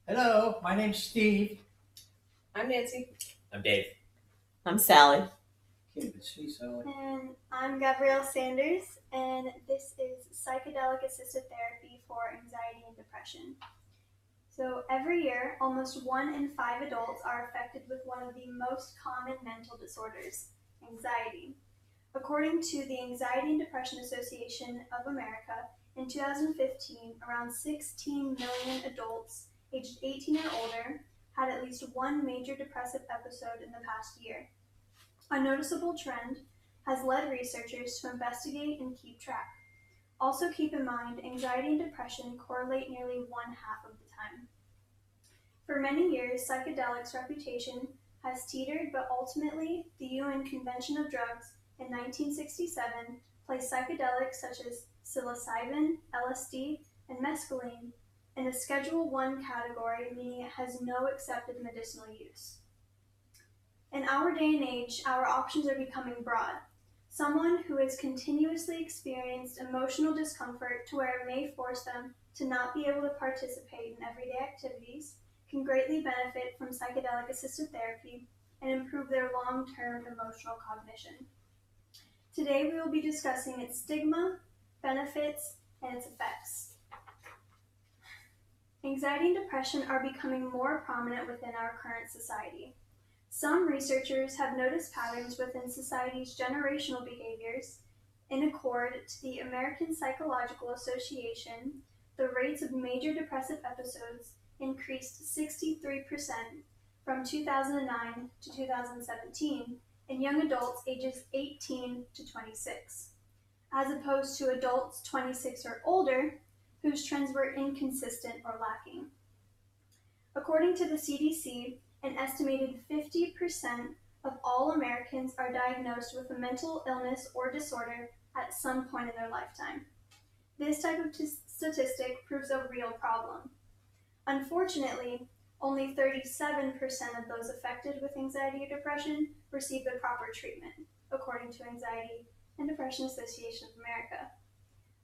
Hello, my name's Steve. I'm Nancy. I'm Dave. I'm Sally. Can't even see Sally. And I'm Gabrielle Sanders, and this is Psychedelic Assisted Therapy for Anxiety and Depression. So every year, almost 1 in 5 adults are affected with one of the most common mental disorders, anxiety. According to the Anxiety and Depression Association of America, in 2015, around 16 million adults aged 18 or older had at least one major depressive episode in the past year. A noticeable trend has led researchers to investigate and keep track. Also keep in mind, anxiety and depression correlate nearly one half of the time. For many years, psychedelics' reputation has teetered, but ultimately, the UN Convention of Drugs in 1967 placed psychedelics such as psilocybin, LSD, and mescaline in the Schedule I category, meaning it has no accepted medicinal use. In our day and age, our options are becoming broad. Someone who has continuously experienced emotional discomfort to where it may force them to not be able to participate in everyday activities can greatly benefit from psychedelic assisted therapy and improve their long-term emotional cognition. Today we will be discussing its stigma, benefits, and its effects. Anxiety and depression are becoming more prominent within our current society. Some researchers have noticed patterns within society's generational behaviors. In accord to the American Psychological Association, the rates of major depressive episodes increased 63% from 2009 to 2017 in young adults ages 18 to 26, as opposed to adults 26 or older, whose trends were inconsistent or lacking. According to the CDC, an estimated 50% of all Americans are diagnosed with a mental illness or disorder at some point in their lifetime. This type of statistic proves a real problem. Unfortunately, only 37% of those affected with anxiety or depression receive the proper treatment, according to Anxiety and Depression Association of America.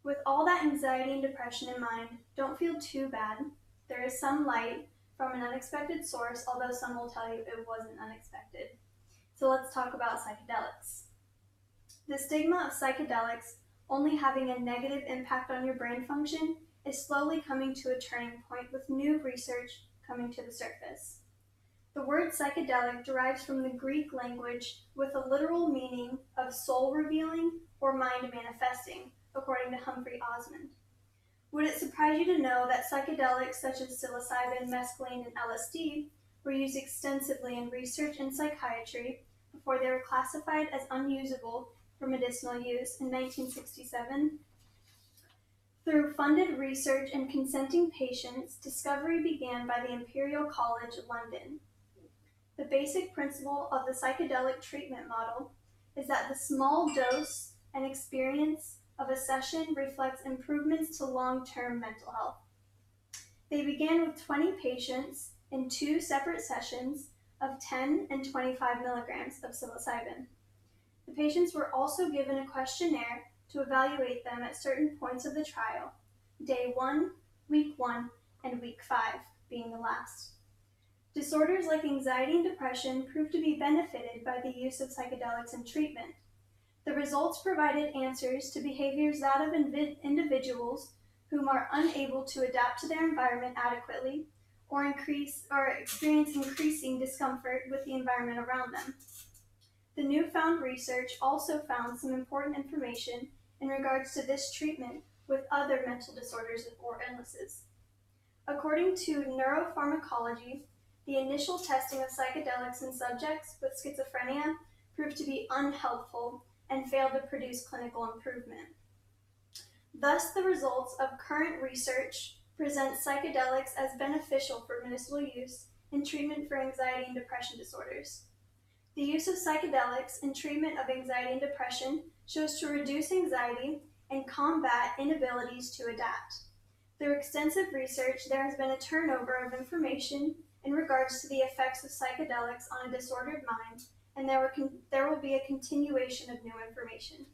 With all that anxiety and depression in mind, don't feel too bad. There is some light from an unexpected source, although some will tell you it wasn't unexpected. So let's talk about psychedelics. The stigma of psychedelics only having a negative impact on your brain function is slowly coming to a turning point with new research coming to the surface. The word psychedelic derives from the Greek language with a literal meaning of soul revealing or mind manifesting, according to Humphrey Osmond. Would it surprise you to know that psychedelics such as psilocybin, mescaline, and LSD were used extensively in research and psychiatry before they were classified as unusable for medicinal use in 1967? Through funded research and consenting patients, discovery began by the Imperial College London. The basic principle of the psychedelic treatment model is that the small dose and experience of a session reflects improvements to long-term mental health. They began with 20 patients in 2 separate sessions of 10 and 25 milligrams of psilocybin. The patients were also given a questionnaire to evaluate them at certain points of the trial, day 1, week 1, and week 5 being the last. Disorders like anxiety and depression proved to be benefited by the use of psychedelics in treatment. The results provided answers to behaviors that of individuals whom are unable to adapt to their environment adequately or experience increasing discomfort with the environment around them. The newfound research also found some important information in regards to this treatment with other mental disorders or illnesses. According to neuropharmacology, the initial testing of psychedelics in subjects with schizophrenia proved to be unhelpful and failed to produce clinical improvement. Thus, the results of current research present psychedelics as beneficial for medicinal use in treatment for anxiety and depression disorders. The use of psychedelics in treatment of anxiety and depression shows to reduce anxiety and combat inabilities to adapt. Through extensive research, there has been a turnover of information in regards to the effects of psychedelics on a disordered mind, and there will be a continuation of new information.